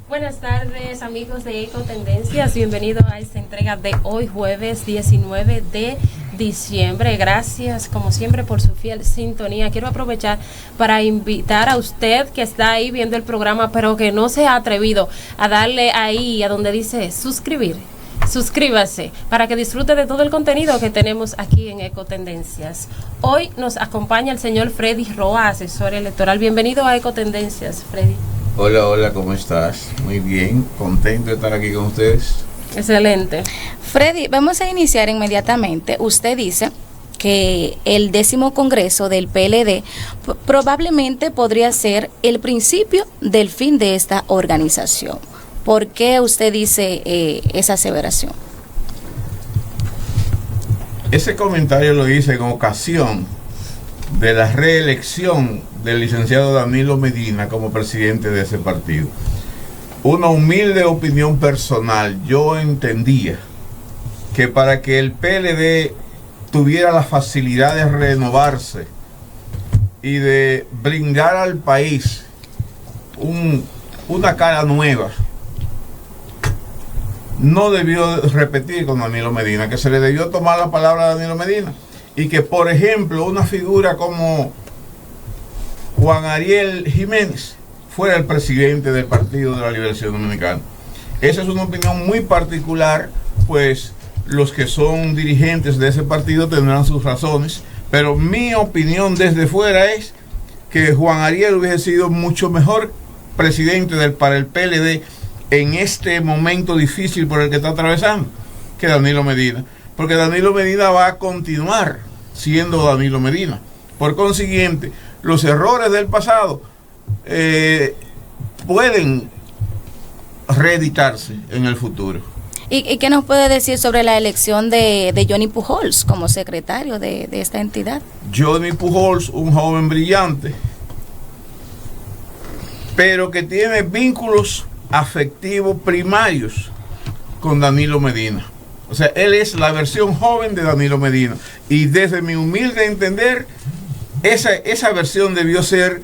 Buenas tardes, amigos de Eco Tendencias. Bienvenidos a esta entrega de hoy, jueves 19 de diciembre. Gracias, como siempre, por su fiel sintonía. Quiero aprovechar para invitar a usted que está ahí viendo el programa, pero que no se ha atrevido a darle ahí a donde dice suscribir. Suscríbase para que disfrute de todo el contenido que tenemos aquí en Eco Tendencias. Hoy nos acompaña el señor Freddy Roa, asesor electoral. Bienvenido a Eco Tendencias, Freddy. Hola, ¿cómo estás? Muy bien, contento de estar aquí con ustedes. Excelente. Freddy, vamos a iniciar inmediatamente. Usted dice que el 10º Congreso del PLD probablemente podría ser el principio del fin de esta organización. ¿Por qué usted dice esa aseveración? Ese comentario lo hice en ocasión de la reelección del licenciado Danilo Medina como presidente de ese partido. Una humilde opinión personal, yo entendía que para que el PLD tuviera la facilidad de renovarse y de brindar al país una cara nueva, no debió repetir con Danilo Medina, que se le debió tomar la palabra a Danilo Medina, y que, por ejemplo, una figura como Juan Ariel Jiménez fuera el presidente del Partido de la Liberación Dominicana. Esa es una opinión muy particular, pues los que son dirigentes de ese partido tendrán sus razones, pero mi opinión desde fuera es que Juan Ariel hubiese sido mucho mejor presidente para el PLD en este momento difícil por el que está atravesando que Danilo Medina, porque Danilo Medina va a continuar siendo Danilo Medina. Por consiguiente, los errores del pasado pueden reeditarse en el futuro. ¿Y qué nos puede decir sobre la elección de Johnny Pujols como secretario de esta entidad? Johnny Pujols, un joven brillante, pero que tiene vínculos afectivos primarios con Danilo Medina. O sea, él es la versión joven de Danilo Medina. Y desde mi humilde entender, esa versión debió ser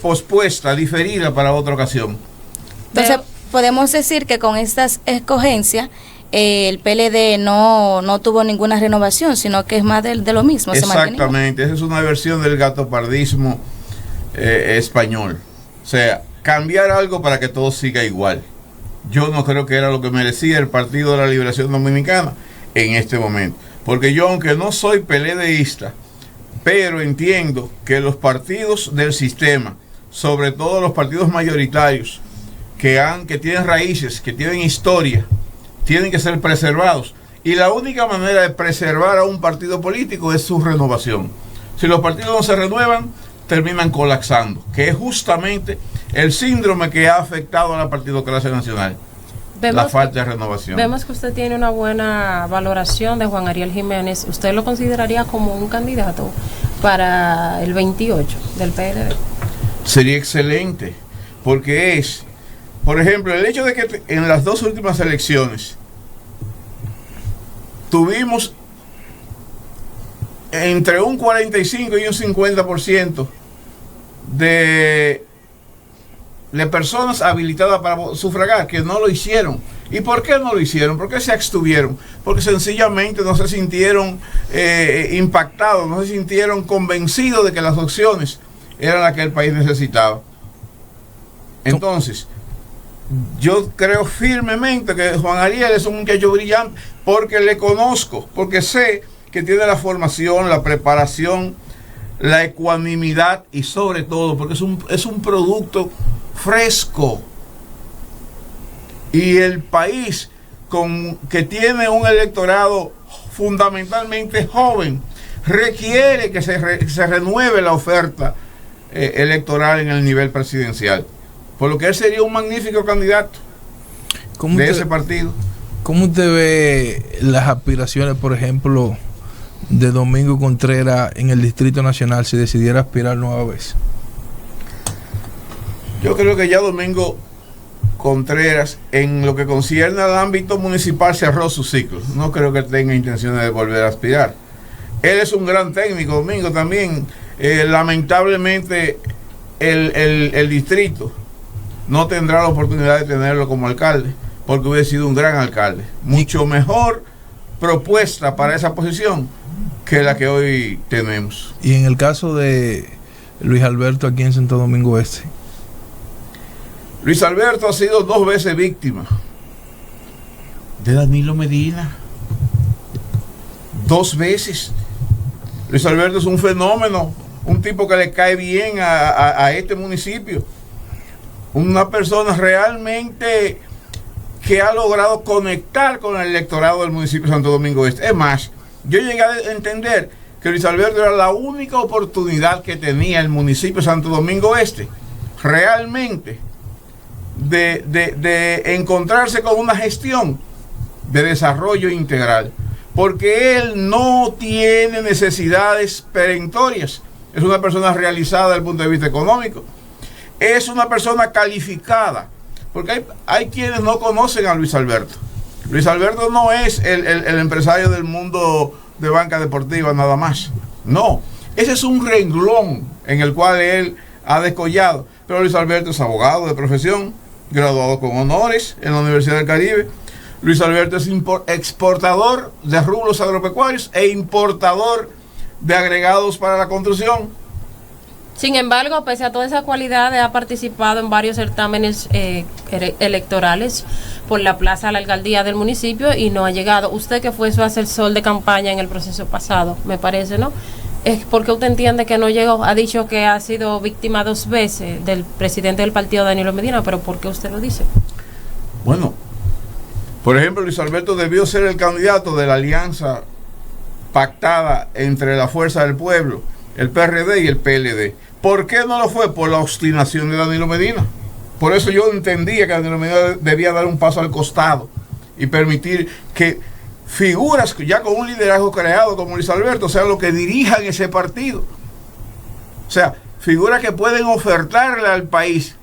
pospuesta, diferida para otra ocasión. Entonces, podemos decir que con estas escogencias, el PLD no tuvo ninguna renovación, sino que es más de lo mismo. Exactamente, esa es una versión del gatopardismo español. O sea, cambiar algo para que todo siga igual. Yo no creo que era lo que merecía el Partido de la Liberación Dominicana en este momento. Porque yo, aunque no soy PLDista, pero entiendo que los partidos del sistema, sobre todo los partidos mayoritarios, que tienen raíces, que tienen historia, tienen que ser preservados. Y la única manera de preservar a un partido político es su renovación. Si los partidos no se renuevan, terminan colapsando, que es justamente el síndrome que ha afectado a la partidocracia nacional. La falta de renovación. Vemos que usted tiene una buena valoración de Juan Ariel Jiménez. ¿Usted lo consideraría como un candidato para el 28 del PLD? Sería excelente, porque por ejemplo, el hecho de que en las dos últimas elecciones tuvimos entre un 45 y un 50% de personas habilitadas para sufragar, que no lo hicieron. ¿Y por qué no lo hicieron? ¿Por qué se abstuvieron? Porque sencillamente no se sintieron impactados, no se sintieron convencidos de que las opciones eran las que el país necesitaba. Entonces, yo creo firmemente que Juan Ariel es un muchacho brillante, porque le conozco, porque sé que tiene la formación, la preparación, la ecuanimidad y sobre todo porque es un producto fresco. Y el país que tiene un electorado fundamentalmente joven requiere que se renueve la oferta electoral en el nivel presidencial. Por lo que él sería un magnífico candidato de ese partido. ¿Cómo usted ve las aspiraciones, por ejemplo, de Domingo Contreras en el Distrito Nacional si decidiera aspirar nueva vez? Yo creo que ya Domingo Contreras, en lo que concierne al ámbito municipal, cerró su ciclo. No creo que tenga intenciones de volver a aspirar. Él es un gran técnico, Domingo también. Lamentablemente el distrito no tendrá la oportunidad de tenerlo como alcalde, porque hubiera sido un gran alcalde. Mucho mejor propuesta para esa posición que la que hoy tenemos. Y en el caso de Luis Alberto aquí en Santo Domingo Este. Luis Alberto ha sido 2 veces víctima de Danilo Medina. 2 veces. Luis Alberto es un fenómeno, un tipo que le cae bien a este municipio. Una persona realmente que ha logrado conectar con el electorado del municipio de Santo Domingo Este. Es más, yo llegué a entender que Luis Alberto era la única oportunidad que tenía el municipio de Santo Domingo Este realmente de encontrarse con una gestión de desarrollo integral, porque él no tiene necesidades perentorias, es una persona realizada desde el punto de vista económico, es una persona calificada, porque hay quienes no conocen a Luis Alberto. Luis Alberto no es el empresario del mundo de banca deportiva nada más, no, ese es un renglón en el cual él ha descollado, pero Luis Alberto es abogado de profesión, graduado con honores en la Universidad del Caribe. Luis Alberto es exportador de rubros agropecuarios e importador de agregados para la construcción. Sin embargo, pese a todas esas cualidades, ha participado en varios certámenes electorales por la plaza a la alcaldía del municipio y no ha llegado. Usted, que fue su asesor de campaña en el proceso pasado, me parece, ¿no? ¿Por qué usted entiende que no llegó? Ha dicho que ha sido víctima 2 veces del presidente del partido, Danilo Medina, pero ¿por qué usted lo dice? Bueno, por ejemplo, Luis Alberto debió ser el candidato de la alianza pactada entre la Fuerza del Pueblo, el PRD y el PLD. ¿Por qué no lo fue? Por la obstinación de Danilo Medina. Por eso yo entendía que Danilo Medina debía dar un paso al costado y permitir que figuras ya con un liderazgo creado como Luis Alberto sean los que dirijan ese partido. O sea, figuras que pueden ofertarle al país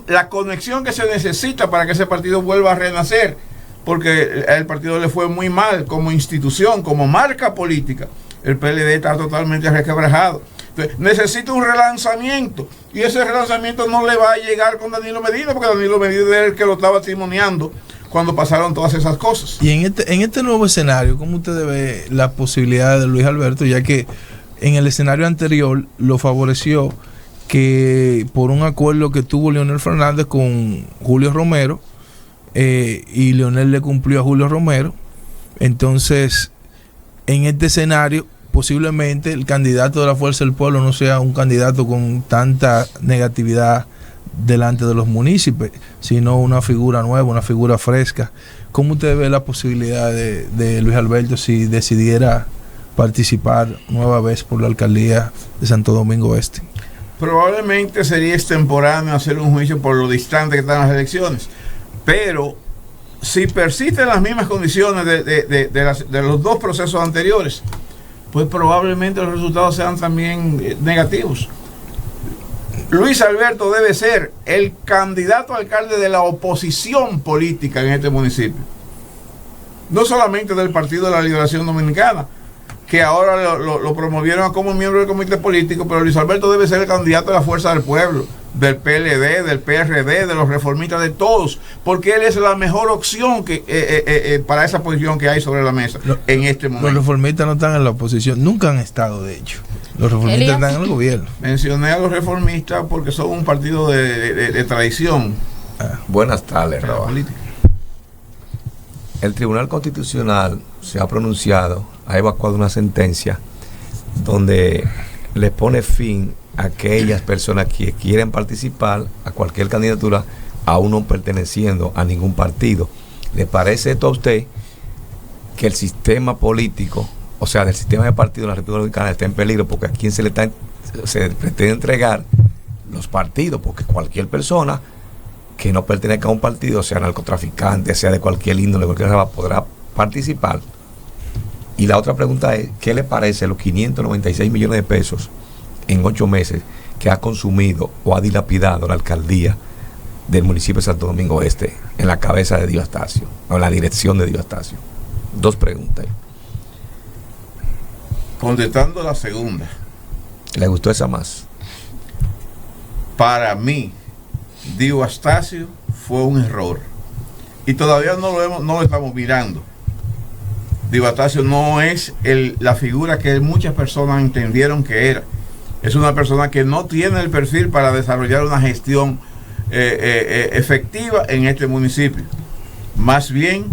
la conexión que se necesita para que ese partido vuelva a renacer, porque el partido le fue muy mal como institución, como marca política. El PLD está totalmente resquebrajado. Entonces, necesita un relanzamiento, y ese relanzamiento no le va a llegar con Danilo Medina, porque Danilo Medina es el que lo estaba testimoniando cuando pasaron todas esas cosas. Y en este nuevo escenario, ¿cómo usted ve la posibilidad de Luis Alberto, ya que en el escenario anterior lo favoreció que por un acuerdo que tuvo Leonel Fernández con Julio Romero, y Leonel le cumplió a Julio Romero? Entonces, en este escenario, posiblemente el candidato de la Fuerza del Pueblo no sea un candidato con tanta negatividad delante de los municipios, sino una figura nueva, una figura fresca. ¿Cómo usted ve la posibilidad de Luis Alberto si decidiera participar nueva vez por la alcaldía de Santo Domingo Este? Probablemente sería extemporáneo hacer un juicio por lo distante que están las elecciones, pero si persisten las mismas condiciones de los 2 procesos anteriores, pues probablemente los resultados sean también negativos. Luis Alberto debe ser el candidato a alcalde de la oposición política en este municipio, no solamente del Partido de la Liberación Dominicana, que ahora lo promovieron como miembro del comité político, pero Luis Alberto debe ser el candidato de la Fuerza del Pueblo, del PLD, del PRD, de los reformistas, de todos, porque él es la mejor opción para esa posición que hay sobre la mesa en este momento. Los reformistas no están en la oposición, nunca han estado, de hecho. Los reformistas están en el gobierno. Mencioné a los reformistas porque son un partido de tradición. Buenas tardes, Raúl. El Tribunal Constitucional se ha pronunciado, ha evacuado una sentencia donde le pone fin a aquellas personas que quieren participar a cualquier candidatura, aún no perteneciendo a ningún partido. ¿Le parece esto a usted que el sistema político, o sea, del sistema de partidos en la República Dominicana, está en peligro? Porque a quién se pretende entregar los partidos, porque cualquier persona que no pertenezca a un partido, sea narcotraficante, sea de cualquier índole, cualquier raza, podrá participar. Y la otra pregunta es, ¿qué le parece los 596 millones de pesos en 8 meses que ha consumido o ha dilapidado la alcaldía del municipio de Santo Domingo Este en la cabeza de Diostacio, o en la dirección de Diostacio? 2 preguntas. Contestando la segunda. ¿Le gustó esa más? Para mí, Dio Astacio fue un error. Y todavía no lo estamos mirando. Dio Astacio no es la figura que muchas personas entendieron que era. Es una persona que no tiene el perfil para desarrollar una gestión efectiva en este municipio. Más bien,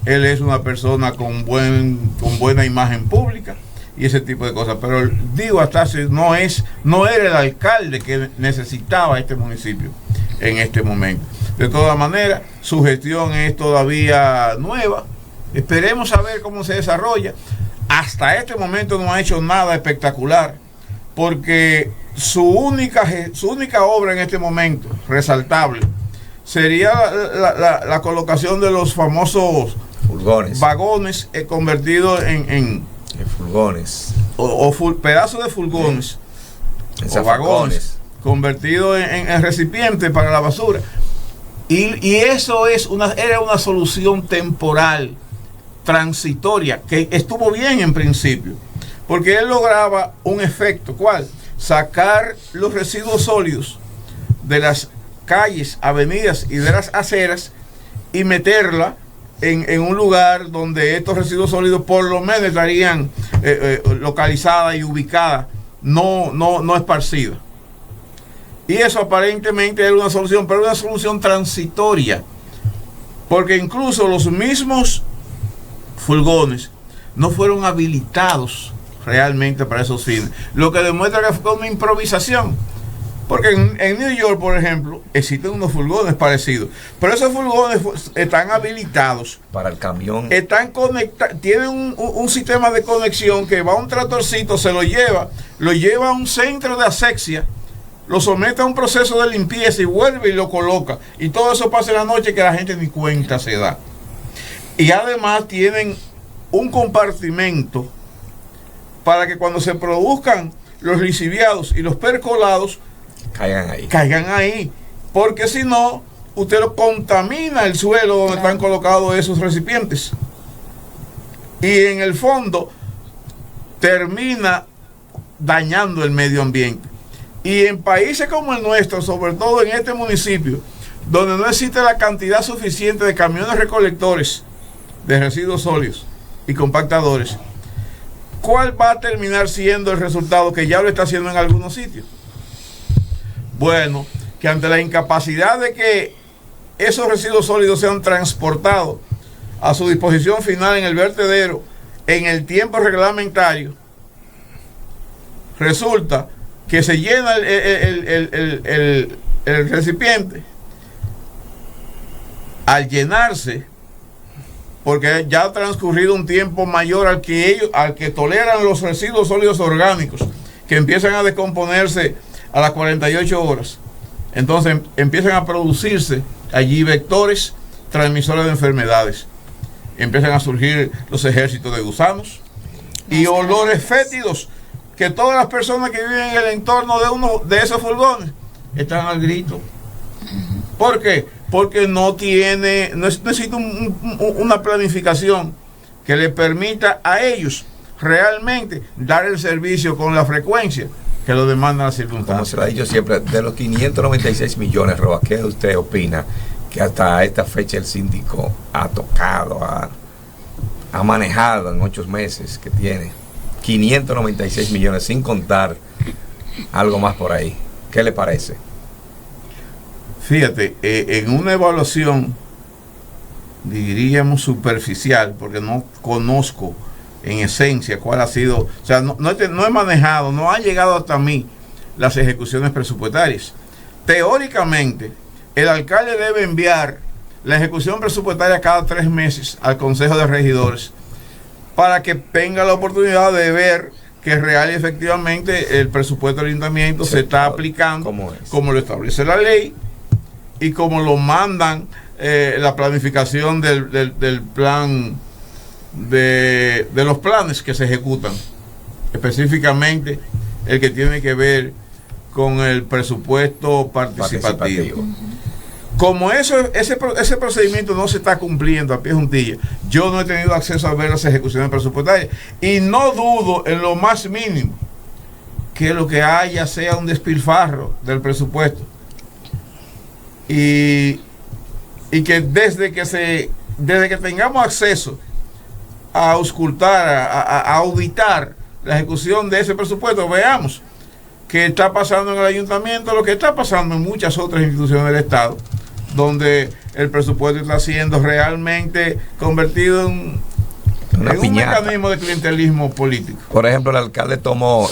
él es una persona con buena imagen pública y ese tipo de cosas. Pero Dio Astacio no era el alcalde que necesitaba este municipio en este momento. De todas maneras, su gestión es todavía nueva. Esperemos a ver cómo se desarrolla. Hasta este momento no ha hecho nada espectacular, porque su única obra en este momento, resaltable, sería la colocación de los famosos furgones, vagones convertidos en furgones. Pedazos de furgones, o vagones convertidos en recipientes para la basura. Y eso era una solución temporal, transitoria, que estuvo bien en principio, porque él lograba un efecto. ¿Cuál? Sacar los residuos sólidos de las calles, avenidas y de las aceras y meterla en un lugar donde estos residuos sólidos por lo menos estarían localizadas y ubicadas, no esparcidas. Y eso aparentemente era una solución, pero una solución transitoria, porque incluso los mismos furgones no fueron habilitados realmente para esos fines, lo que demuestra que fue una improvisación. Porque en New York, por ejemplo, existen unos furgones parecidos, pero esos furgones están habilitados para el camión, están conectados, tienen un sistema de conexión que va un tractorcito, se lo lleva a un centro de asepsia, lo somete a un proceso de limpieza y vuelve y lo coloca, y todo eso pasa en la noche que la gente ni cuenta se da. Y además tienen un compartimento para que cuando se produzcan los lisiviados y los percolados caigan ahí, porque si no, usted lo contamina el suelo donde están colocados esos recipientes, y en el fondo termina dañando el medio ambiente. Y en países como el nuestro, sobre todo en este municipio, donde no existe la cantidad suficiente de camiones recolectores de residuos sólidos y compactadores, ¿cuál va a terminar siendo el resultado que ya lo está haciendo en algunos sitios? Bueno, que ante la incapacidad de que esos residuos sólidos sean transportados a su disposición final en el vertedero en el tiempo reglamentario, resulta que se llena el recipiente. Al llenarse, porque ya ha transcurrido un tiempo mayor al que toleran los residuos sólidos orgánicos, que empiezan a descomponerse a las 48 horas, entonces empiezan a producirse allí vectores transmisores de enfermedades. Empiezan a surgir los ejércitos de gusanos y olores fétidos que todas las personas que viven en el entorno de esos furgones están al grito. ¿Por qué? Porque no existe una planificación que le permita a ellos realmente dar el servicio con la frecuencia que lo demandan las circunstancias. Como se lo ha dicho siempre, de los 596 millones, Roa, ¿qué usted opina que hasta esta fecha el síndico ha tocado, ha manejado en 8 meses que tiene? 596 millones, sin contar algo más por ahí. ¿Qué le parece? Fíjate, en una evaluación, diríamos superficial, porque no conozco en esencia cuál ha sido, o sea, no he manejado, no han llegado hasta mí las ejecuciones presupuestarias. Teóricamente, el alcalde debe enviar la ejecución presupuestaria cada 3 meses al Consejo de Regidores para que tenga la oportunidad de ver que real y efectivamente el presupuesto del ayuntamiento se está aplicando como lo establece la ley y como lo mandan la planificación del plan de los planes que se ejecutan, específicamente el que tiene que ver con el presupuesto participativo. Como ese procedimiento no se está cumpliendo a pie juntilla, yo no he tenido acceso a ver las ejecuciones presupuestarias y no dudo en lo más mínimo que lo que haya sea un despilfarro del presupuesto, y que desde que tengamos acceso a auscultar, a auditar la ejecución de ese presupuesto, veamos qué está pasando en el ayuntamiento, lo que está pasando en muchas otras instituciones del Estado, donde el presupuesto está siendo realmente convertido en un mecanismo de clientelismo político. Por ejemplo, el alcalde tomó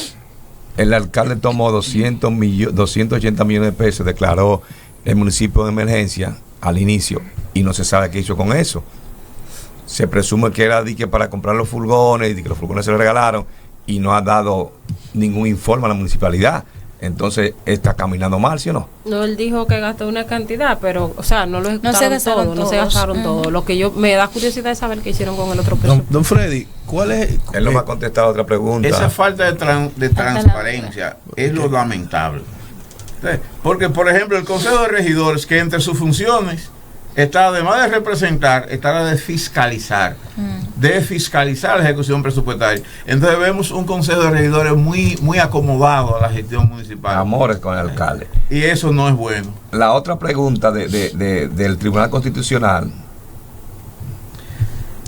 280 millones de pesos, declaró el municipio de emergencia al inicio y no se sabe qué hizo con eso. Se presume que era para comprar los furgones y que los furgones se le regalaron y no ha dado ningún informe a la municipalidad. Entonces, ¿está caminando mal, sí o no? No, él dijo que gastó una cantidad, pero, o sea, no lo ejecutaron no se gastaron todo. Lo que me da curiosidad es saber qué hicieron con el otro presupuesto. Don Freddy, ¿cuál es? Él no me ha contestado otra pregunta. Esa falta de transparencia es lo lamentable. Porque, por ejemplo, el Consejo de Regidores, que entre sus funciones está, además de representar, está la de fiscalizar. De fiscalizar la ejecución presupuestaria. Entonces vemos un Consejo de Regidores muy acomodado a la gestión municipal. Amores con el alcalde. Y eso no es bueno. La otra pregunta del Tribunal Constitucional,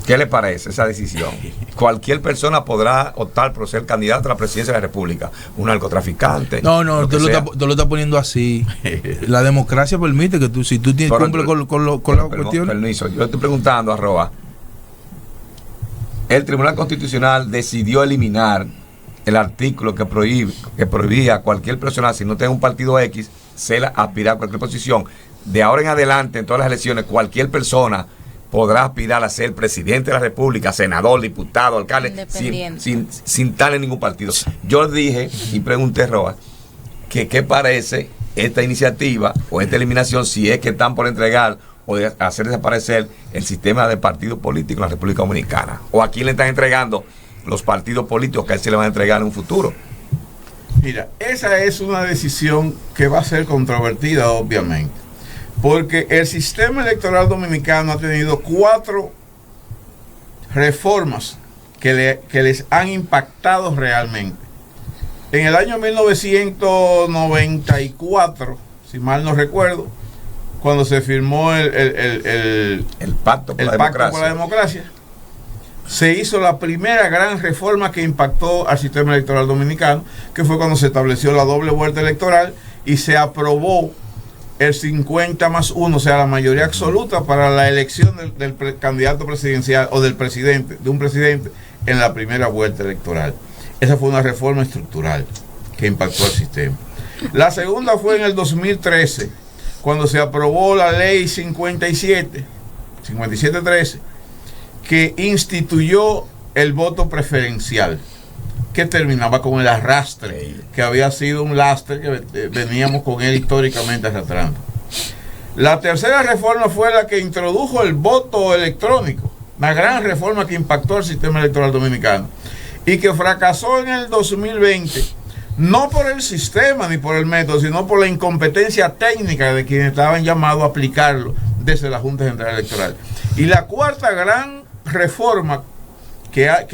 ¿qué le parece esa decisión? Cualquier persona podrá optar por ser candidato a la presidencia de la República. Un narcotraficante. No, tú lo estás poniendo así. La democracia permite que si tú cumples con las cuestiones. Permiso, yo estoy preguntando a Roa. El Tribunal Constitucional decidió eliminar el artículo que prohibía a cualquier persona, si no tiene un partido X, aspirar a cualquier posición. De ahora en adelante, en todas las elecciones, cualquier persona podrá aspirar a ser presidente de la República, senador, diputado, alcalde, sin estar en ningún partido. Yo dije y pregunté, Roa, que qué parece esta iniciativa o esta eliminación, si es que están por entregar o de hacer desaparecer el sistema de partidos políticos en la República Dominicana, o a quién le están entregando los partidos políticos que a él se le van a entregar en un futuro. Mira, esa es una decisión que va a ser controvertida, obviamente, porque el sistema electoral dominicano ha tenido 4 reformas que les han impactado realmente. En el año 1994, si mal no recuerdo, cuando se firmó el Pacto por la Democracia, se hizo la primera gran reforma que impactó al sistema electoral dominicano, que fue cuando se estableció la doble vuelta electoral y se aprobó el 50+1, o sea, la mayoría absoluta para la elección del candidato presidencial o de un presidente en la primera vuelta electoral. Esa fue una reforma estructural que impactó al sistema. La segunda fue en el 2013, cuando se aprobó la ley 5713, que instituyó el voto preferencial, que terminaba con el arrastre, que había sido un lastre que veníamos con él históricamente arrastrando. La tercera reforma fue la que introdujo el voto electrónico, una gran reforma que impactó al sistema electoral dominicano y que fracasó en el 2020, no por el sistema ni por el método, sino por la incompetencia técnica de quienes estaban llamados a aplicarlo desde la Junta Central Electoral. Y la cuarta gran reforma que ha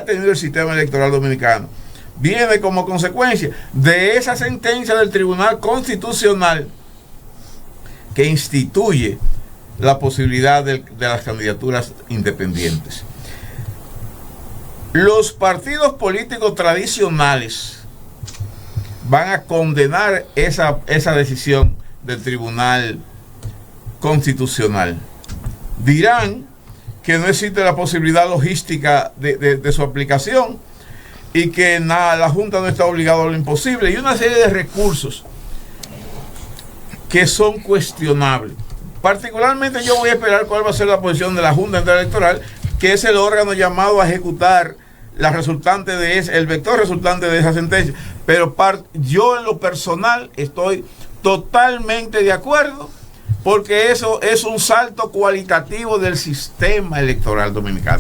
tenido el sistema electoral dominicano viene como consecuencia de esa sentencia del Tribunal Constitucional que instituye la posibilidad de las candidaturas independientes. Los partidos políticos tradicionales van a condenar esa decisión del Tribunal Constitucional. Dirán que no existe la posibilidad logística de su aplicación y que la Junta no está obligada a lo imposible, y una serie de recursos que son cuestionables. Particularmente yo voy a esperar cuál va a ser la posición de la Junta Central Electoral, que es el órgano llamado a ejecutar el vector resultante de esa sentencia. Pero yo en lo personal estoy totalmente de acuerdo, porque eso es un salto cualitativo del sistema electoral dominicano.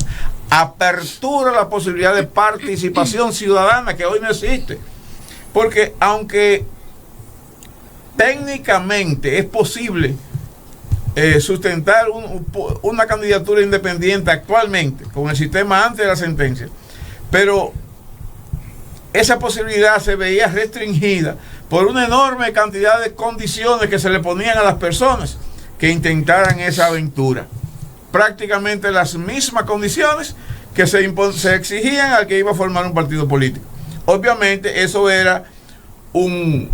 Apertura la posibilidad de participación ciudadana que hoy no existe. Porque aunque técnicamente es posible sustentar una candidatura independiente actualmente con el sistema antes de la sentencia, pero esa posibilidad se veía restringida por una enorme cantidad de condiciones que se le ponían a las personas que intentaran esa aventura. Prácticamente las mismas condiciones que se exigían al que iba a formar un partido político. Obviamente eso era un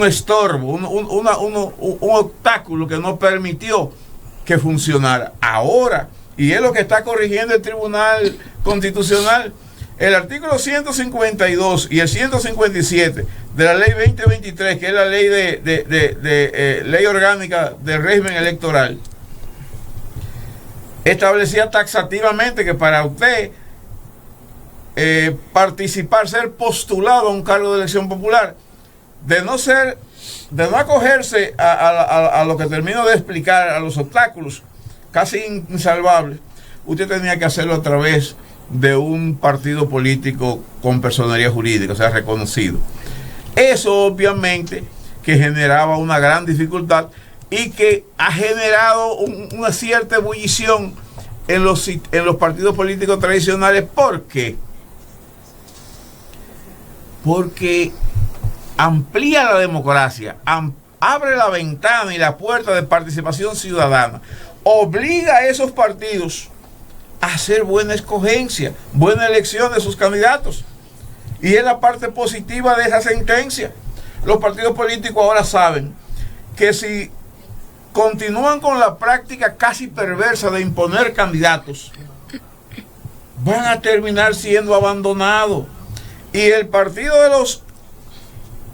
estorbo, un obstáculo que no permitió que funcionara. Ahora, y es lo que está corrigiendo el Tribunal Constitucional, el artículo 152 y el 157 de la ley 2023, que es la ley ley orgánica del régimen electoral, establecía taxativamente que para usted participar, ser postulado a un cargo de elección popular, de no acogerse a lo que termino de explicar, a los obstáculos casi insalvables, usted tenía que hacerlo a través de un partido político con personería jurídica, o sea, reconocido. Eso obviamente que generaba una gran dificultad y que ha generado una cierta ebullición en los partidos políticos tradicionales. ¿Por qué? Porque amplía la democracia, abre la ventana y la puerta de participación ciudadana, obliga a esos partidos a hacer buena escogencia, buena elección de sus candidatos. Y es la parte positiva de esa sentencia. Los partidos políticos ahora saben que si continúan con la práctica casi perversa de imponer candidatos, van a terminar siendo abandonados. Y el partido de los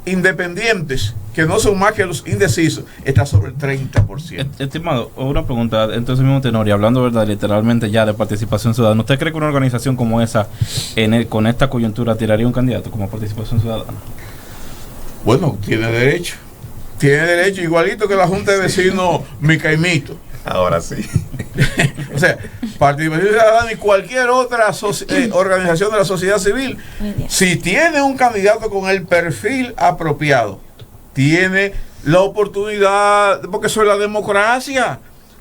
independientes, que no son más que los indecisos, está sobre el 30%. Estimado, una pregunta, entonces mismo tenor, y hablando verdad, literalmente ya de participación ciudadana, ¿usted cree que una organización como esa, con esta coyuntura, tiraría un candidato como participación ciudadana? Bueno, tiene derecho, igualito que la Junta de Vecinos Micaimito. Ahora sí. O sea, participación ciudadana y cualquier otra organización de la sociedad civil, si tiene un candidato con el perfil apropiado, tiene la oportunidad, porque eso es la democracia,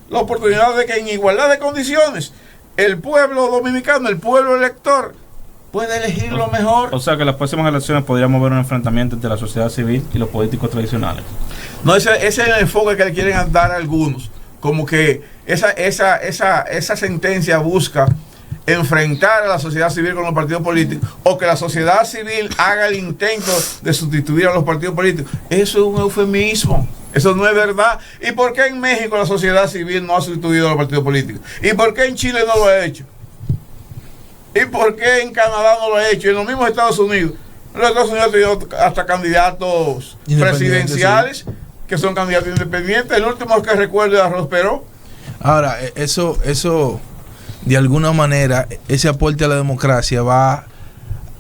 la oportunidad de que en igualdad de condiciones el pueblo dominicano, el pueblo elector, puede elegir lo mejor. O sea que en las próximas elecciones podríamos ver un enfrentamiento entre la sociedad civil y los políticos tradicionales. No, ese es el enfoque que le quieren dar a algunos, como que esa sentencia busca enfrentar a la sociedad civil con los partidos políticos, o que la sociedad civil haga el intento de sustituir a los partidos políticos. Eso es un eufemismo, eso no es verdad. ¿Y por qué en México la sociedad civil no ha sustituido a los partidos políticos? ¿Y por qué en Chile no lo ha hecho? ¿Y por qué en Canadá no lo ha hecho? Y en los mismos Estados Unidos. En los Estados Unidos ha tenido hasta candidatos presidenciales, sí, que son candidatos independientes. El último que recuerdo es Arroz Peró. Ahora, eso de alguna manera, ese aporte a la democracia va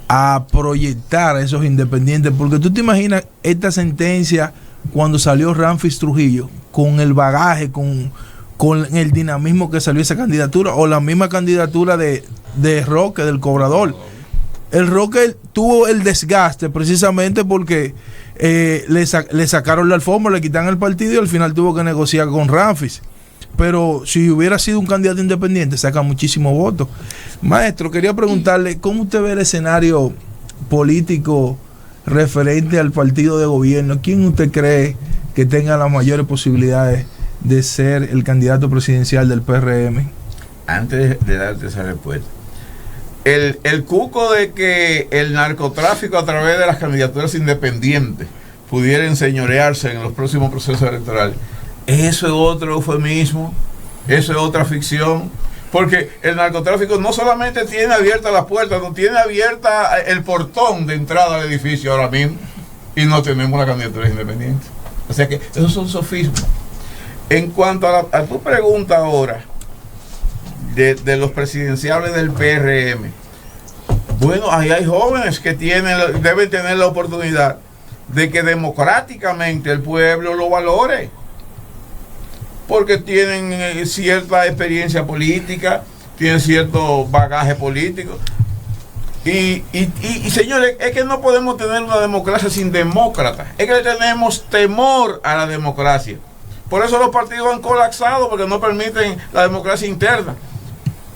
a proyectar a esos independientes, porque tú te imaginas esta sentencia cuando salió Ramfis Trujillo, con el bagaje, con el dinamismo que salió esa candidatura, o la misma candidatura de Roque, del Cobrador. El Roque tuvo el desgaste precisamente porque le sacaron la alfombra, le quitaron el partido y al final tuvo que negociar con Ramfis. Pero si hubiera sido un candidato independiente, saca muchísimos votos. Maestro, quería preguntarle, ¿cómo usted ve el escenario político referente al partido de gobierno? ¿Quién usted cree que tenga las mayores posibilidades de ser el candidato presidencial del PRM? Antes de darte esa respuesta, el cuco de que el narcotráfico a través de las candidaturas independientes pudiera enseñorearse en los próximos procesos electorales, eso es otro eufemismo, eso es otra ficción, porque el narcotráfico no solamente tiene abierta la puerta, no tiene abierta el portón de entrada al edificio ahora mismo, y no tenemos una candidatura independiente. O sea que esos son sofismas. En cuanto a tu pregunta ahora de los presidenciables del PRM, bueno, ahí hay jóvenes que deben tener la oportunidad de que democráticamente el pueblo lo valore, porque tienen cierta experiencia política, tienen cierto bagaje político. Y señores, es que no podemos tener una democracia sin demócratas, es que le tenemos temor a la democracia. Por eso los partidos han colapsado, porque no permiten la democracia interna.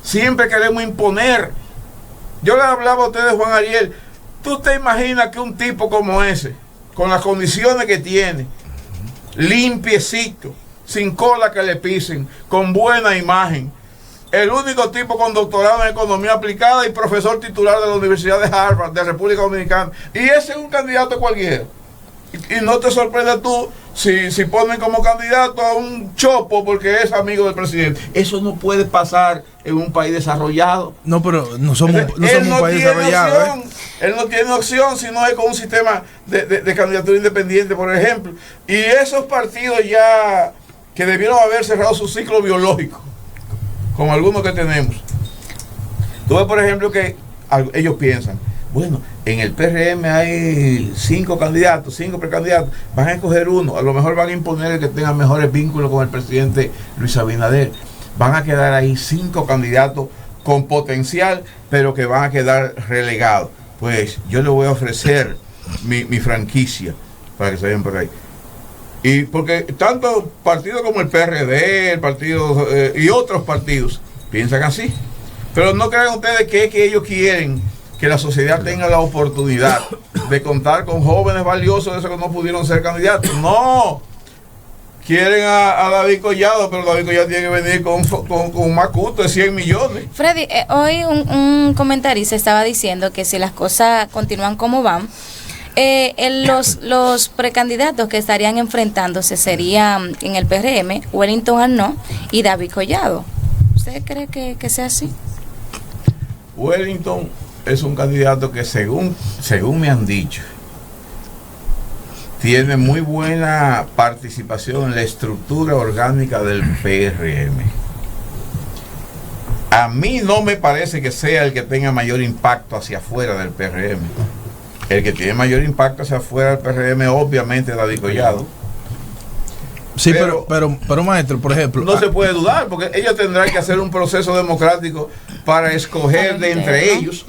Siempre queremos imponer. Yo le hablaba a ustedes, Juan Ariel, ¿Tú te imaginas que un tipo como ese, con las condiciones que tiene, limpiecito, sin cola que le pisen, con buena imagen, el único tipo con doctorado en economía aplicada y profesor titular de la Universidad de Harvard de República Dominicana, y ese es un candidato cualquiera? Y no te sorprende tú si ponen como candidato a un chopo porque es amigo del presidente. Eso no puede pasar en un país desarrollado. No, pero no somos un país desarrollado. Él no tiene opción si no es con un sistema de candidatura independiente, por ejemplo. Y esos partidos ya que debieron haber cerrado su ciclo biológico, como algunos que tenemos. Tú ves, por ejemplo, que ellos piensan, bueno, en el PRM hay 5 candidatos, 5 precandidatos, van a escoger uno, a lo mejor van a imponer el que tenga mejores vínculos con el presidente Luis Abinader. Van a quedar ahí 5 candidatos con potencial, pero que van a quedar relegados. Pues yo le voy a ofrecer mi franquicia para que se vayan por ahí. Y porque tanto partidos como el PRD, el partido y otros partidos piensan así. Pero no crean ustedes que es que ellos quieren que la sociedad tenga la oportunidad de contar con jóvenes valiosos de esos que no pudieron ser candidatos. No. Quieren a David Collado, pero David Collado tiene que venir con un macuto de 100 millones. Freddy, hoy un comentarista estaba diciendo que si las cosas continúan como van, los precandidatos que estarían enfrentándose serían en el PRM, Wellington Arnaud y David Collado. ¿Usted cree que sea así? Wellington es un candidato que según me han dicho, tiene muy buena participación en la estructura orgánica del PRM. A mí no me parece que sea el que tenga mayor impacto hacia afuera del PRM. El que tiene mayor impacto hacia afuera del PRM obviamente es David Collado. Sí, pero maestro, por ejemplo, no se puede dudar, porque ellos tendrán que hacer un proceso democrático para escoger de entre ellos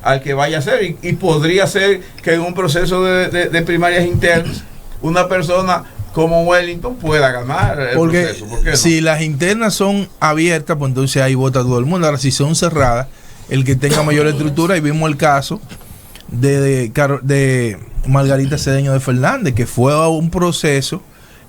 al que vaya a ser, y podría ser que en un proceso de primarias internas una persona como Wellington pueda ganar el proceso. ¿Por qué no? Si las internas son abiertas, pues entonces ahí vota todo el mundo. Ahora, si son cerradas, el que tenga mayor estructura, y vimos el caso de Margarita Cedeño de Fernández, que fue a un proceso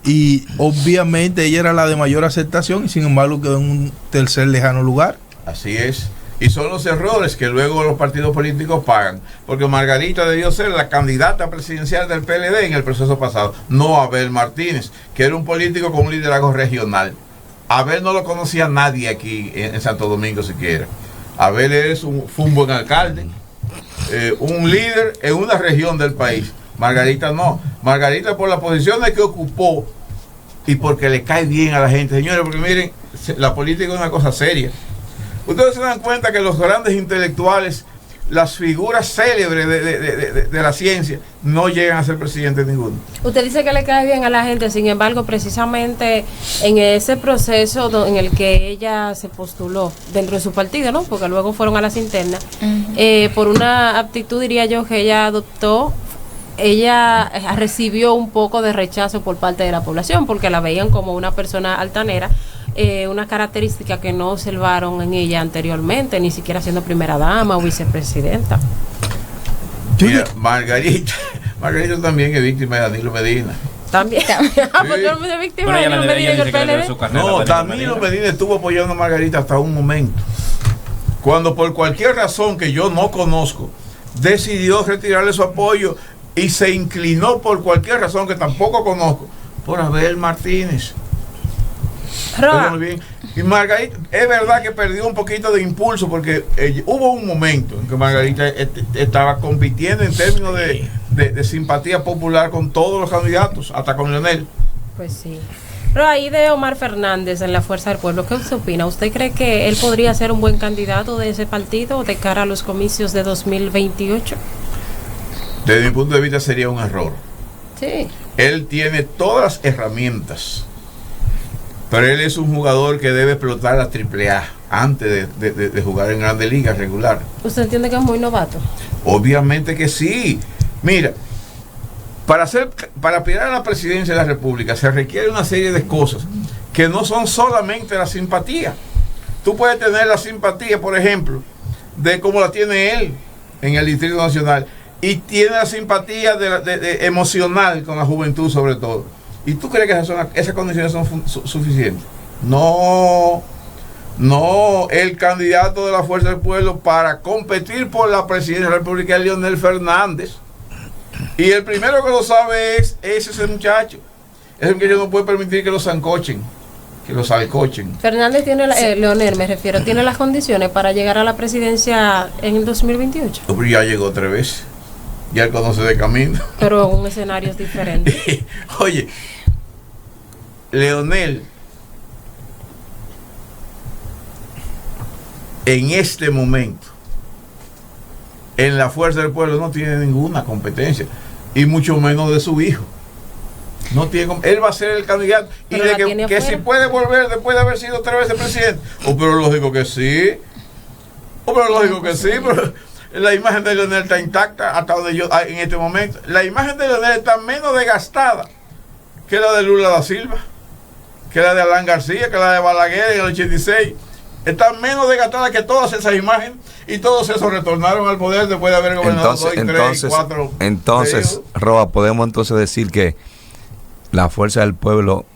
y obviamente ella era la de mayor aceptación y sin embargo quedó en un tercer lejano lugar. Así es. Y son los errores que luego los partidos políticos pagan, porque Margarita debió ser la candidata presidencial del PLD en el proceso pasado, no Abel Martínez, que era un político con un liderazgo regional. Abel no lo conocía nadie aquí en Santo Domingo siquiera. Abel fue un buen alcalde, un líder en una región del país. Margarita no. Margarita, por las posiciones que ocupó y porque le cae bien a la gente, señores, porque miren, la política es una cosa seria. Ustedes se dan cuenta que los grandes intelectuales, las figuras célebres de la ciencia, no llegan a ser presidentes ninguno. Usted dice que le cae bien a la gente, sin embargo, precisamente en ese proceso en el que ella se postuló dentro de su partido, ¿no? Porque luego fueron a las internas, por una aptitud, diría yo, que ella adoptó, ella recibió un poco de rechazo por parte de la población, porque la veían como una persona altanera, una característica que no observaron en ella anteriormente, ni siquiera siendo primera dama o vicepresidenta. Mira, Margarita también es víctima de Danilo Medina. También. Porque no es víctima de Danilo Medina en el PLD. No, Danilo Medina estuvo apoyando a Margarita hasta un momento, cuando por cualquier razón que yo no conozco decidió retirarle su apoyo y se inclinó por cualquier razón que tampoco conozco por Abel Martínez. Bien. Y Margarita, es verdad que perdió un poquito de impulso, porque hubo un momento en que Margarita estaba compitiendo en términos de simpatía popular con todos los candidatos, hasta con Leonel. Pues sí. Pero ahí de Omar Fernández en la Fuerza del Pueblo, ¿qué usted opina? ¿Usted cree que él podría ser un buen candidato de ese partido de cara a los comicios de 2028? Desde mi punto de vista sería un error. Sí. Él tiene todas las herramientas, pero él es un jugador que debe explotar la AAA antes de jugar en Grandes Ligas regular. ¿Usted entiende que es muy novato? Obviamente que sí. Mira, para aspirar a la presidencia de la República se requiere una serie de cosas que no son solamente la simpatía. Tú puedes tener la simpatía, por ejemplo, de como la tiene él en el Distrito Nacional, y tiene la simpatía emocional con la juventud sobre todo. ¿Y tú crees que esas condiciones son suficientes? No, el candidato de la Fuerza del Pueblo para competir por la presidencia de la República es Leonel Fernández. Y el primero que lo sabe es ese muchacho. Es el que yo no puedo permitir que lo sancochen, que lo salcochen. Fernández tiene, Leonel me refiero, tiene las condiciones para llegar a la presidencia en el 2028. Pero ya llegó 3 veces. Ya él conoce de camino. Pero un escenario es diferente. Oye, Leonel en este momento en la Fuerza del Pueblo no tiene ninguna competencia, y mucho menos de su hijo. No tiene, él va a ser el candidato, y de que si puede volver después de haber sido 3 veces presidente. Pero lógico que sí. Pero la imagen de Leonel está intacta hasta donde yo en este momento. La imagen de Leonel está menos desgastada que la de Lula da Silva, que la de Alan García, que la de Balaguer en el 86. Está menos desgastada que todas esas imágenes, y todos esos retornaron al poder después de haber gobernado 2, 3, 4. Entonces, Roa, podemos entonces decir que la Fuerza del Pueblo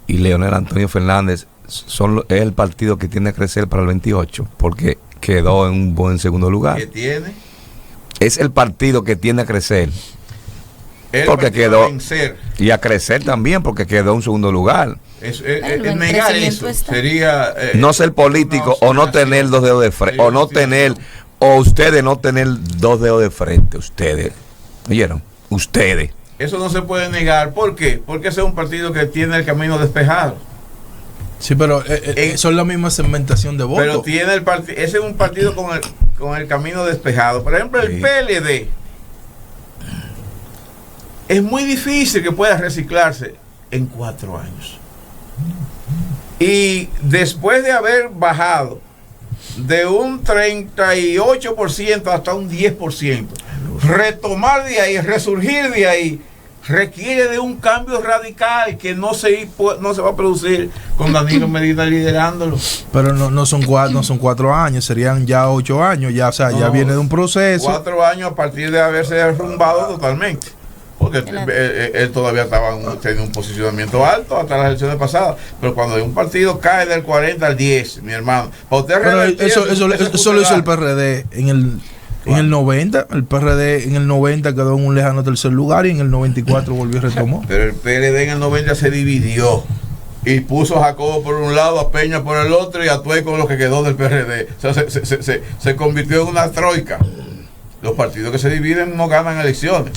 y Leonel Antonio Fernández es el partido que tiene que crecer para el 28, porque quedó en un buen segundo lugar. ¿Qué tiene? Es el partido que tiene a crecer. Porque quedó y a crecer también, porque quedó en segundo lugar. Negar eso sería no ser político, o no tener 2 dedos de frente, o no tener, o ustedes no tener 2 dedos de frente. Ustedes, ¿oyeron? Ustedes. Eso no se puede negar. ¿Por qué? Porque ese es un partido que tiene el camino despejado. Sí, pero son la misma segmentación de votos. Pero tiene ese es un partido con el camino despejado. Por ejemplo, el PLD es muy difícil que pueda reciclarse en 4 años. Y después de haber bajado de un 38% hasta un 10%, retomar de ahí, resurgir de ahí, requiere de un cambio radical que no se va a producir con Danilo Medina liderándolo. Pero no son 4 años, serían ya 8 años, ya, o sea, ya viene de un proceso. 4 años a partir de haberse derrumbado totalmente. Porque él todavía tenía un posicionamiento alto hasta las elecciones pasadas. Pero cuando un partido cae del 40 al 10, mi hermano, para usted eso lo hizo el PRD en el 90. El PRD en el 90 quedó en un lejano tercer lugar, y en el 94 volvió y retomó. Pero el PRD en el 90 se dividió y puso a Jacobo por un lado, a Peña por el otro, y a Tuey con lo que quedó del PRD. O sea, se convirtió en una troika. Los partidos que se dividen no ganan elecciones.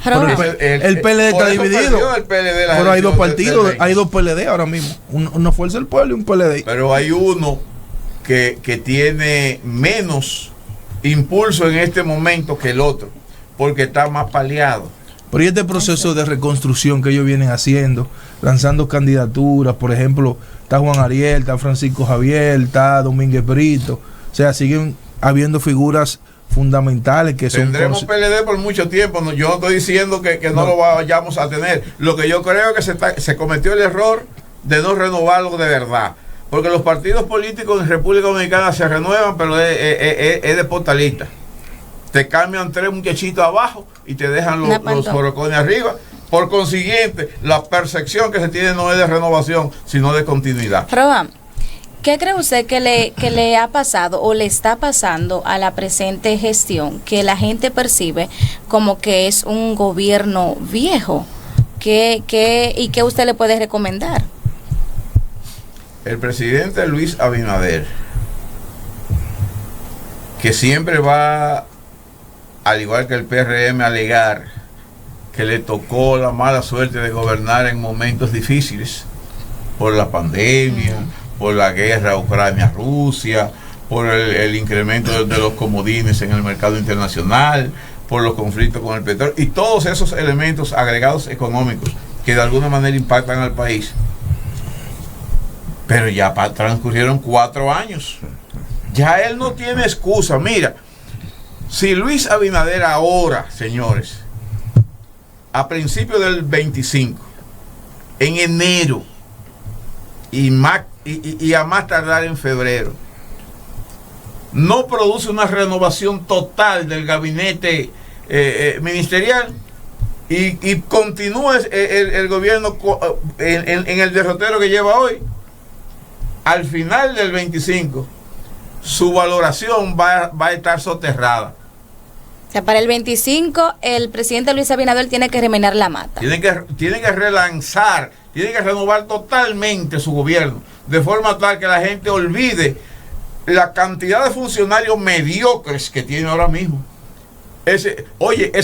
Pero el PLD está dividido. Pero hay 2 partidos, hay 2 PLD ahora mismo. Una Fuerza del Pueblo y un PLD. Pero hay uno que tiene menos impulso en este momento que el otro, porque está más paliado. Pero y este proceso de reconstrucción que ellos vienen haciendo, lanzando candidaturas, por ejemplo, está Juan Ariel, está Francisco Javier, está Domínguez Brito, o sea, siguen habiendo figuras fundamentales que tendremos PLD por mucho tiempo. Yo no estoy diciendo que no lo vayamos a tener. Lo que yo creo es que se cometió el error de no renovarlo de verdad, porque los partidos políticos en República Dominicana se renuevan, pero es de portalista. Te cambian 3 muchachitos abajo y te dejan los jorocones arriba. Por consiguiente, la percepción que se tiene no es de renovación, sino de continuidad. Roa, ¿qué cree usted que le ha pasado o le está pasando a la presente gestión, que la gente percibe como que es un gobierno viejo? ¿Y qué usted le puede recomendar? El presidente Luis Abinader, que siempre va, al igual que el PRM, a alegar que le tocó la mala suerte de gobernar en momentos difíciles por la pandemia, por la guerra Ucrania-Rusia, por el incremento de los comodines en el mercado internacional, por los conflictos con el petróleo y todos esos elementos agregados económicos que de alguna manera impactan al país. Pero ya transcurrieron 4 años. Ya él no tiene excusa. Mira, si Luis Abinader ahora, señores, a principios del 25, en enero, y a más tardar en febrero, no produce una renovación total del gabinete ministerial y continúa el gobierno en el derrotero que lleva hoy, al final del 25 su valoración va a estar soterrada. O sea, para el 25 el presidente Luis Abinader tiene que remenar la mata. Tiene que relanzar, tiene que renovar totalmente su gobierno, de forma tal que la gente olvide la cantidad de funcionarios mediocres que tiene ahora mismo. Ese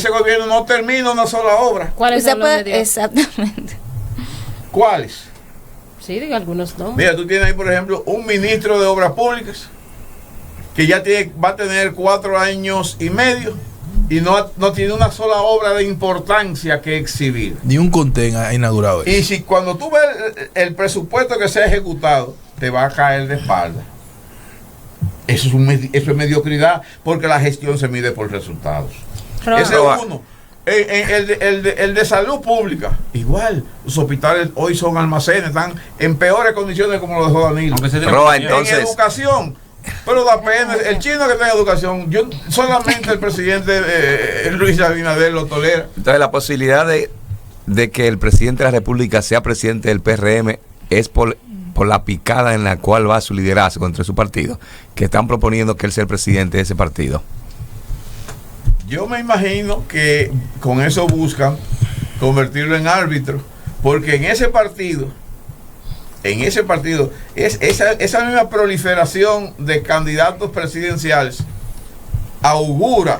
gobierno no termina una sola obra. ¿Cuáles son los medios? Exactamente. ¿Cuáles? Sí, diga algunos nombres. Mira, tú tienes ahí, por ejemplo, un ministro de Obras Públicas que ya va a tener 4 años y medio y no tiene una sola obra de importancia que exhibir. Ni un contén ha inaugurado eso. Y si cuando tú ves el presupuesto que se ha ejecutado, te va a caer de espalda. Eso es mediocridad, porque la gestión se mide por resultados. Ese es uno. El de salud pública, igual. Los hospitales hoy son almacenes, están en peores condiciones como lo dejó Danilo. Entonces, en educación, pero da pena. El chino que está en educación, solamente el presidente Luis Abinader lo tolera. Entonces, la posibilidad de que el presidente de la República sea presidente del PRM es por la picada en la cual va su liderazgo entre su partido, que están proponiendo que él sea el presidente de ese partido. Yo me imagino que con eso buscan convertirlo en árbitro, porque en ese partido es esa misma proliferación de candidatos presidenciales augura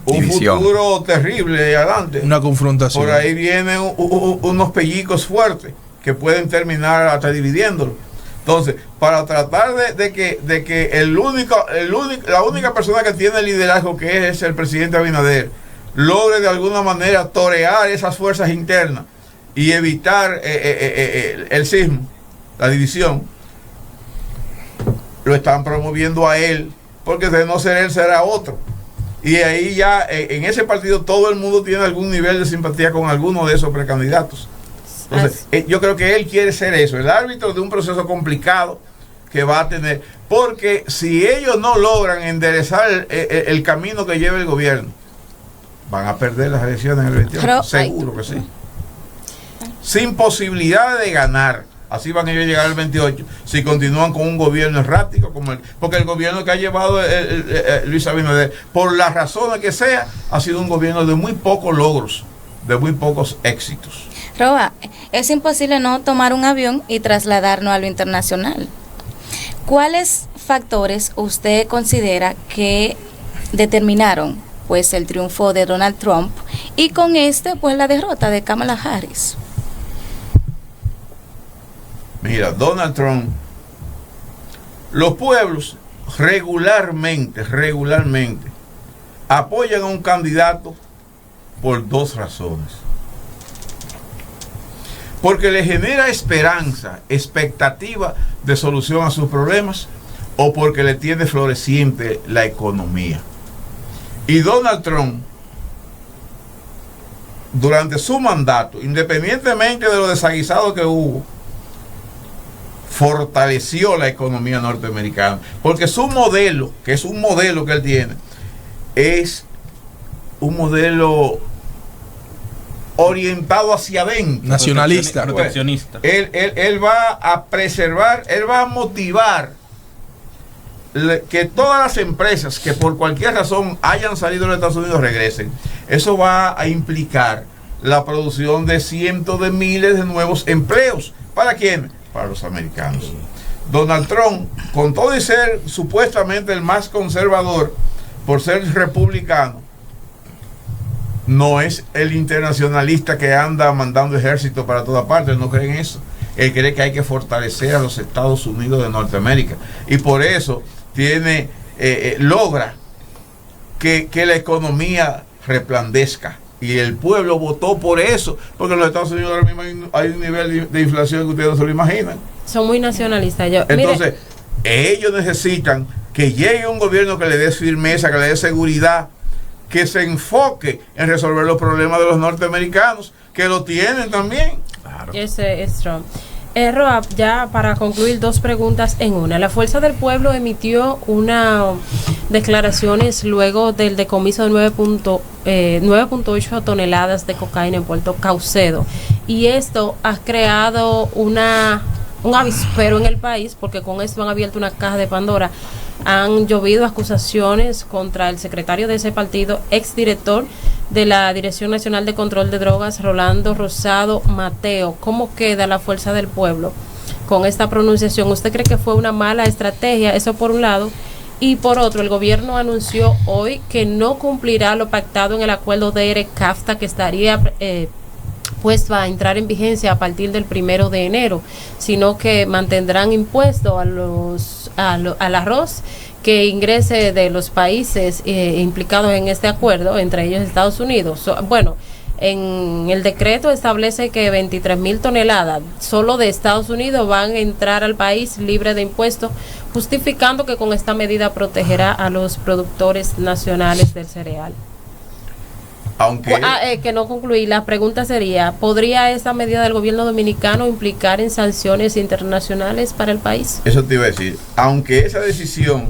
un división, futuro terrible adelante. Una confrontación. Por ahí vienen unos pellizcos fuertes que pueden terminar hasta dividiéndolo. Entonces, para tratar de que la única persona que tiene liderazgo, que es el presidente Abinader, logre de alguna manera torear esas fuerzas internas y evitar el sismo, la división, lo están promoviendo a él, porque de no ser él será otro. Y ahí ya en ese partido todo el mundo tiene algún nivel de simpatía con alguno de esos precandidatos. Entonces, yo creo que él quiere ser eso, el árbitro de un proceso complicado que va a tener, porque si ellos no logran enderezar el camino que lleva el gobierno, van a perder las elecciones en el 21, seguro que sí, sin posibilidad de ganar. Así van ellos a llegar al 28 si continúan con un gobierno errático porque el gobierno que ha llevado Luis Abinader, por las razones que sea, ha sido un gobierno de muy pocos logros, de muy pocos éxitos. Roa, es imposible no tomar un avión y trasladarnos a lo internacional. ¿Cuáles factores usted considera que determinaron pues el triunfo de Donald Trump y con pues la derrota de Kamala Harris? Mira, Donald Trump, los pueblos regularmente apoyan a un candidato por 2 razones. Porque le genera esperanza, expectativa de solución a sus problemas, o porque le tiene floreciente la economía. Y Donald Trump, durante su mandato, independientemente de lo desaguisado que hubo, fortaleció la economía norteamericana, porque su modelo, que es un modelo que él tiene, es un modelo orientado hacia adentro, nacionalista, proteccionista. Él va a preservar, él va a motivar que todas las empresas que por cualquier razón hayan salido de los Estados Unidos regresen. Eso va a implicar la producción de cientos de miles de nuevos empleos. ¿Para quién? Para los americanos. Donald Trump, con todo y ser supuestamente el más conservador por ser republicano, no es el internacionalista que anda mandando ejército para toda parte. Él no cree en eso. Él cree que hay que fortalecer a los Estados Unidos de Norteamérica, y por eso logra que la economía resplandezca, y el pueblo votó por eso, porque en los Estados Unidos ahora mismo hay un nivel de inflación que ustedes no se lo imaginan. Son muy nacionalistas. Entonces, ellos necesitan que llegue un gobierno que le dé firmeza, que le dé seguridad, que se enfoque en resolver los problemas de los norteamericanos, que lo tienen también. Claro. Ese es Trump. Roa, ya para concluir, dos preguntas en una. La Fuerza del Pueblo emitió una declaraciones luego del decomiso de 9.8 toneladas de cocaína en Puerto Caucedo. Y esto ha creado un avispero en el país, porque con esto han abierto una caja de Pandora. Han llovido acusaciones contra el secretario de ese partido, exdirector de la Dirección Nacional de Control de Drogas, Rolando Rosado Mateo. ¿Cómo queda la Fuerza del Pueblo con esta pronunciación? ¿Usted cree que fue una mala estrategia? Eso por un lado. Y por otro, el gobierno anunció hoy que no cumplirá lo pactado en el acuerdo de ERE-CAFTA, que estaría pues va a entrar en vigencia a partir del 1 de enero, sino que mantendrán impuesto al arroz que ingrese de los países implicados en este acuerdo, entre ellos Estados Unidos. Bueno, en el decreto establece que 23.000 toneladas solo de Estados Unidos van a entrar al país libre de impuestos, justificando que con esta medida protegerá a los productores nacionales del cereal. Aunque que no concluí, la pregunta sería, ¿podría esta medida del gobierno dominicano implicar en sanciones internacionales para el país? eso te iba a decir, aunque esa decisión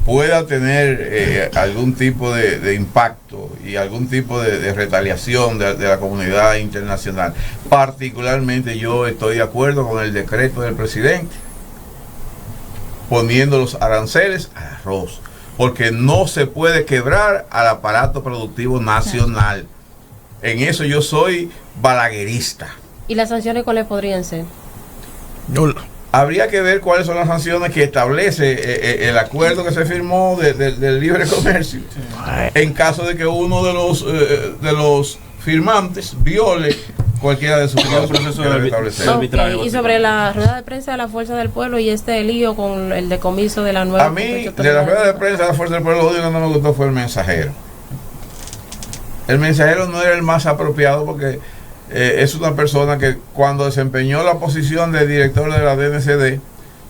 pueda tener algún tipo de impacto y algún tipo de retaliación de la comunidad internacional, particularmente yo estoy de acuerdo con el decreto del presidente poniendo los aranceles al arroz, porque no se puede quebrar al aparato productivo nacional. En eso yo soy balaguerista. ¿Y las sanciones cuáles podrían ser? Habría que ver cuáles son las sanciones que establece el acuerdo que se firmó del libre comercio. En caso de que uno de los firmantes viole cualquiera de sus procesos Y sobre la rueda de prensa de la Fuerza del Pueblo y este lío con el decomiso de la nueva... A mí, de la rueda de prensa de la Fuerza del Pueblo, lo único que no me gustó fue el mensajero. El mensajero no era el más apropiado porque es una persona que cuando desempeñó la posición de director de la DNCD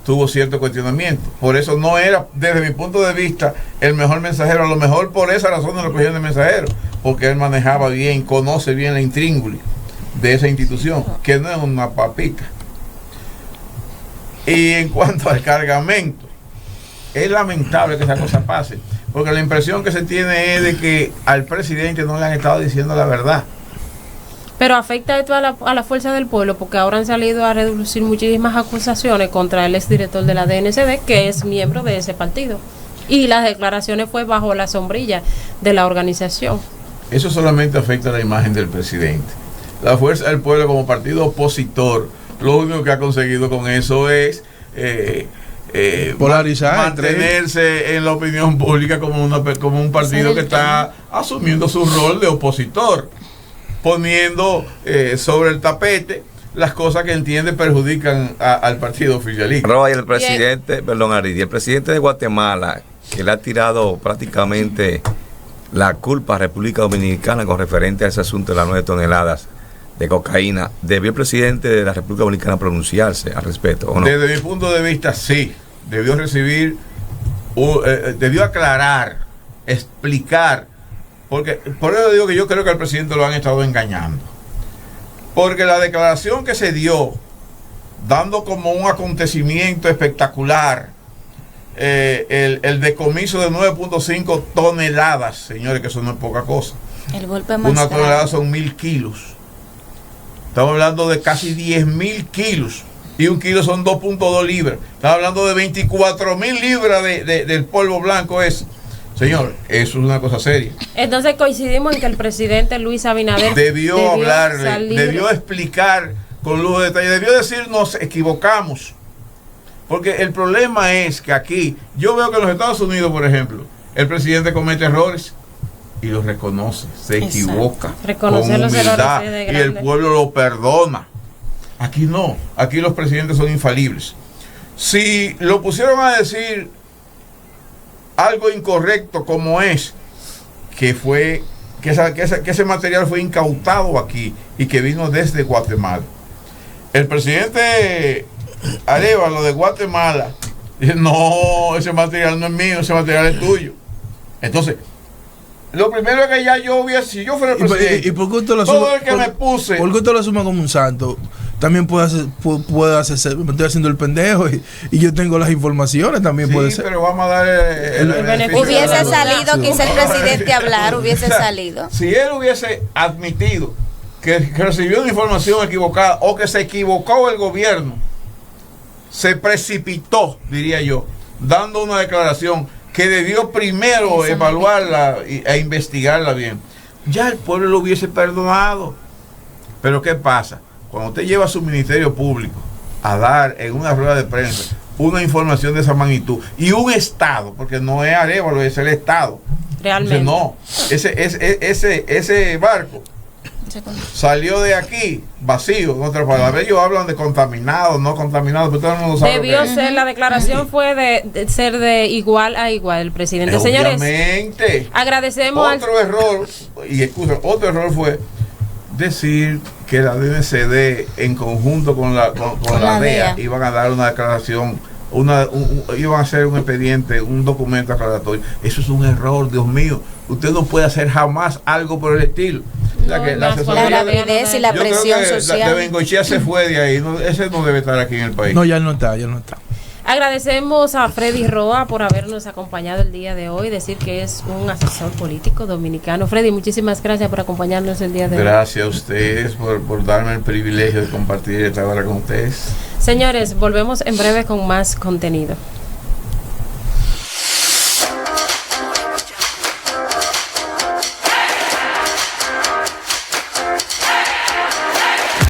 tuvo cierto cuestionamiento. Por eso no era, desde mi punto de vista, el mejor mensajero. A lo mejor por esa razón no lo cogieron de mensajero, porque él manejaba bien, conoce bien la intríngulis de esa institución, que no es una papita. Y en cuanto al cargamento, es lamentable que esa cosa pase, porque la impresión que se tiene es de que al presidente no le han estado diciendo la verdad. Pero afecta esto a la Fuerza del Pueblo, porque ahora han salido a reducir muchísimas acusaciones contra el exdirector de la DNCD, que es miembro de ese partido. Y las declaraciones fue bajo la sombrilla de la organización. Eso solamente afecta a la imagen del presidente. La Fuerza del Pueblo como partido opositor, lo único que ha conseguido con eso es polarizar, mantenerse en la opinión pública como un partido que está asumiendo su rol de opositor, poniendo sobre el tapete las cosas que entiende perjudican al partido oficialista. Roa, y el presidente, perdón, Aridy, el presidente de Guatemala, que le ha tirado prácticamente la culpa a República Dominicana con referente a ese asunto de las 9 toneladas de cocaína, ¿debió el presidente de la República Dominicana pronunciarse al respecto o no? Desde mi punto de vista, sí. Debió recibir, debió aclarar, explicar, porque por eso digo que yo creo que al presidente lo han estado engañando. Porque la declaración que se dio, dando como un acontecimiento espectacular, el decomiso de 9.5 toneladas, señores, que eso no es poca cosa. El golpe más Una tonelada son 1.000 kilos. Estamos hablando de casi 10.000 kilos. Y un kilo son 2.2 libras. Estamos hablando de 24.000 libras del polvo blanco eso. Señor, eso es una cosa seria. Entonces coincidimos en que el presidente Luis Abinader debió hablarle, debió explicar con lujo de detalle, debió decir nos equivocamos. Porque el problema es que aquí, yo veo que en los Estados Unidos, por ejemplo, el presidente comete errores y los reconoce, se equivoca reconocer con humildad los errores y el pueblo lo perdona. Aquí no, aquí los presidentes son infalibles. Si lo pusieron a decir algo incorrecto como es, que ese material fue incautado aquí y que vino desde Guatemala. El presidente Arévalo de Guatemala dice, no, ese material no es mío, ese material es tuyo. Entonces, lo primero es que ya yo hubiera, si yo fuera el presidente, ¿Y por qué usted lo todo el que me puse... ¿Por qué usted lo asume como un santo? también puede hacerse, me estoy haciendo el pendejo y yo tengo las informaciones, también Sí, puede ser. pero vamos a dar el beneficio de Hubiese la duda. salido, quizá el presidente hablar, hubiese salido. Si él hubiese admitido que recibió una información equivocada o que se equivocó el gobierno, se precipitó, diría yo, dando una declaración que debió primero evaluarla e investigarla bien, ya el pueblo lo hubiese perdonado. Pero ¿qué pasa? Cuando usted lleva a su ministerio público a dar en una rueda de prensa una información de esa magnitud y un Estado, porque no es Arévalo, es el Estado. Realmente. No, ese barco salió de aquí vacío, en otras palabras. Ellos hablan de contaminado, no contaminado, pero todo el mundo sabe. Debió ser, la declaración fue de ser de igual a igual el presidente. Señores, obviamente. agradecemos Otro error, y excusa, otro error fue decir que la DNCD en conjunto con la DEA iban a dar una declaración, iban a hacer un expediente, un documento aclaratorio. Eso es un error, Dios mío. Usted no puede hacer jamás algo por el estilo. La rapidez y la presión social. De Bengochea se fue de ahí. Ese no debe estar aquí en el país. No, ya no está. Agradecemos a Freddy Roa por habernos acompañado el día de hoy, decir que es un asesor político dominicano. Freddy, muchísimas gracias por acompañarnos el día de hoy. Gracias a ustedes por darme el privilegio de compartir esta hora con ustedes. Señores, volvemos en breve con más contenido.